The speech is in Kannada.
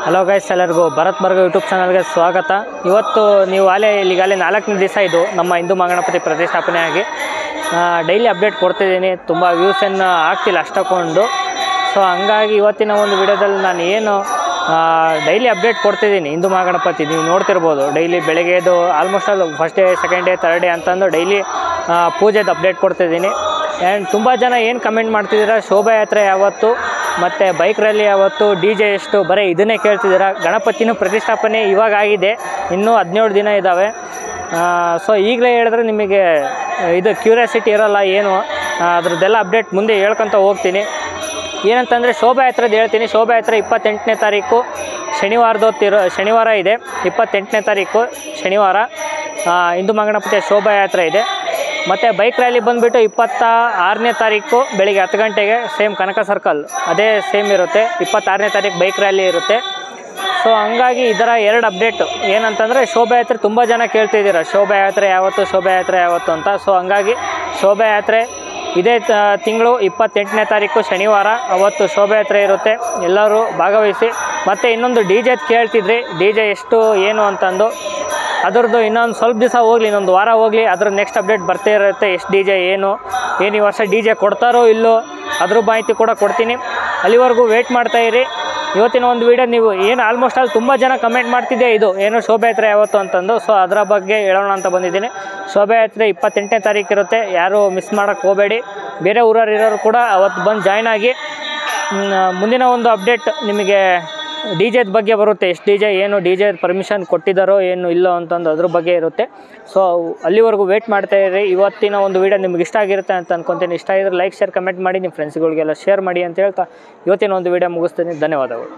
ಹಲೋ ಗೈಸ್, ಎಲ್ಲರಿಗೂ ಭರತ್ ಬರ್ಗ ಯೂಟ್ಯೂಬ್ ಚಾನಲ್ಗೆ ಸ್ವಾಗತ. ಇವತ್ತು ನೀವು ಈಗಾಗಲೇ 4ನೇ ದಿವಸ ಇದು ನಮ್ಮ ಹಿಂದೂ ಮಹಾಗಣಪತಿ ಪ್ರತಿಷ್ಠಾಪನೆ ಆಗಿ ಡೈಲಿ ಅಪ್ಡೇಟ್ ಕೊಡ್ತಿದ್ದೀನಿ. ತುಂಬ ವ್ಯೂಸ್ ಏನು ಆಗ್ತಿಲ್ಲ ಅಷ್ಟೊಂದು. ಸೊ ಹಂಗಾಗಿ ಇವತ್ತಿನ ಒಂದು ವಿಡಿಯೋದಲ್ಲಿ ನಾನು ಏನು ಡೈಲಿ ಅಪ್ಡೇಟ್ ಕೊಡ್ತಿದ್ದೀನಿ ಹಿಂದೂ ಮಹಾಗಣಪತಿ ನೀವು ನೋಡ್ತಿರ್ಬೋದು. ಡೈಲಿ ಬೆಳಗ್ಗೆದು almost all first day, second day, third day ಅಂತಂದು ಡೈಲಿ ಪೂಜೆದು ಅಪ್ಡೇಟ್ ಕೊಡ್ತಿದ್ದೀನಿ. ಆ್ಯಂಡ್ ತುಂಬ ಜನ ಏನು ಕಮೆಂಟ್ ಮಾಡ್ತಿದ್ದೀರಾ, ಶೋಭಾಯಾತ್ರೆ ಯಾವತ್ತು ಮತ್ತು ಬೈಕ್ ರ್ಯಾಲಿ ಯಾವತ್ತು, ಡಿ ಜೆ ಎಷ್ಟು, ಬರೀ ಇದನ್ನೇ ಕೇಳ್ತಿದ್ದೀರಾ. ಗಣಪತಿನೂ ಪ್ರತಿಷ್ಠಾಪನೆ ಇವಾಗ ಆಗಿದೆ, ಇನ್ನೂ 17 ದಿನ ಇದ್ದಾವೆ. ಸೊ ಈಗಲೇ ಹೇಳಿದ್ರೆ ನಿಮಗೆ ಇದು ಕ್ಯೂರಿಯಾಸಿಟಿ ಇರೋಲ್ಲ ಏನು, ಅದ್ರದ್ದೆಲ್ಲ ಅಪ್ಡೇಟ್ ಮುಂದೆ ಹೇಳ್ಕೊತ ಹೋಗ್ತೀನಿ. ಏನಂತಂದರೆ ಶೋಭಾಯಾತ್ರೆದು ಹೇಳ್ತೀನಿ. ಶೋಭಾಯಾತ್ರೆ 28ನೇ ತಾರೀಕು ಶನಿವಾರ ಇದೆ. 28ನೇ ತಾರೀಕು ಶನಿವಾರ ಹಿಂದೂ ಮಹಾಗಣಪತಿಯ ಶೋಭಾಯಾತ್ರೆ ಇದೆ. ಮತ್ತು ಬೈಕ್ ರ್ಯಾಲಿ ಬಂದುಬಿಟ್ಟು 26ನೇ ತಾರೀಕು ಬೆಳಿಗ್ಗೆ 10 ಗಂಟೆಗೆ ಸೇಮ್ ಕನಕ ಸರ್ಕಲ್ ಅದೇ ಸೇಮ್ ಇರುತ್ತೆ. 26ನೇ ತಾರೀಕು ಬೈಕ್ ರ್ಯಾಲಿ ಇರುತ್ತೆ. ಸೊ ಹಂಗಾಗಿ ಇದರ 2 ಅಪ್ಡೇಟು ಏನಂತಂದರೆ ಶೋಭಾಯಾತ್ರೆ ತುಂಬ ಜನ ಕೇಳ್ತಿದ್ದೀರ, ಶೋಭಾಯಾತ್ರೆ ಯಾವತ್ತು ಅಂತ. ಸೊ ಹಂಗಾಗಿ ಶೋಭಾಯಾತ್ರೆ ಇದೇ ತಿಂಗಳು 28ನೇ ತಾರೀಕು ಶನಿವಾರ ಅವತ್ತು ಶೋಭಾಯಾತ್ರೆ ಇರುತ್ತೆ. ಎಲ್ಲರೂ ಭಾಗವಹಿಸಿ. ಮತ್ತು ಇನ್ನೊಂದು ಡಿ ಜೆದು ಕೇಳ್ತಿದ್ರಿ, ಡಿ ಜೆ ಎಷ್ಟು ಏನು ಅಂತಂದು. ಅದರದ್ದು ಇನ್ನೊಂದು ಸ್ವಲ್ಪ ದಿವಸ ಹೋಗಲಿ, ಇನ್ನೊಂದು ವಾರ ಹೋಗಲಿ, ಅದ್ರ ನೆಕ್ಸ್ಟ್ ಅಪ್ಡೇಟ್ ಬರ್ತಾ ಇರುತ್ತೆ. ಎಷ್ಟು ಡಿ ಜೆ ಏನು ಈ ವರ್ಷ ಡಿ ಜೆ ಕೊಡ್ತಾರೋ ಇಲ್ಲೋ ಅದ್ರ ಮಾಹಿತಿ ಕೂಡ ಕೊಡ್ತೀನಿ. ಅಲ್ಲಿವರೆಗೂ ವೇಟ್ ಮಾಡ್ತಾಯಿರಿ. ಇವತ್ತಿನ ಒಂದು ವೀಡಿಯೋ ನೀವು ಏನು ಆಲ್ಮೋಸ್ಟ್ ಆಲ್ ತುಂಬ ಜನ ಕಮೆಂಟ್ ಮಾಡ್ತಿದ್ದೆ ಇದು ಏನು ಶೋಭಾಯಾತ್ರೆ ಯಾವತ್ತು ಅಂತಂದು. ಸೊ ಅದರ ಬಗ್ಗೆ ಹೇಳೋಣ ಅಂತ ಬಂದಿದ್ದೀನಿ. ಶೋಭಾಯಾತ್ರೆ 28ನೇ ತಾರೀಕು ಇರುತ್ತೆ, ಯಾರೂ ಮಿಸ್ ಮಾಡೋಕ್ಕೆ ಹೋಗಬೇಡಿ. ಬೇರೆ ಊರವ್ರು ಇರೋರು ಕೂಡ ಅವತ್ತು ಬಂದು ಜಾಯ್ನ್ ಆಗಿ. ಮುಂದಿನ ಒಂದು ಅಪ್ಡೇಟ್ ನಿಮಗೆ ಡಿ ಜೆದ ಬಗ್ಗೆ ಬರುತ್ತೆ. ಎಷ್ಟು ಡಿ ಜೆ ಏನು, ಡಿ ಜೆ ಪರ್ಮಿಷನ್ ಕೊಟ್ಟಿದ್ದಾರೋ ಏನು ಇಲ್ಲೋ ಅಂತಂದು ಅದ್ರ ಬಗ್ಗೆ ಇರುತ್ತೆ. ಸೊ ಅಲ್ಲಿವರೆಗೂ ವೇಟ್ ಮಾಡ್ತಾಯಿರಿ. ಇವತ್ತಿನ ಒಂದು ವೀಡಿಯೋ ನಿಮ್ಗೆ ಇಷ್ಟ ಆಗಿರುತ್ತೆ ಅಂತ ಅನ್ಕೊತೀನಿ. ಇಷ್ಟ ಆಗಿದ್ರೆ ಲೈಕ್, ಶೇರ್, ಕಮೆಂಟ್ ಮಾಡಿ, ನಿಮ್ಮ ಫ್ರೆಂಡ್ಸ್ಗಳಿಗೆಲ್ಲ ಶೇರ್ ಮಾಡಿ ಅಂತ ಹೇಳ್ತಾ ಇವತ್ತಿನ ಒಂದು ವೀಡಿಯೋ ಮುಗಿಸ್ತೀನಿ. ಧನ್ಯವಾದಗಳು.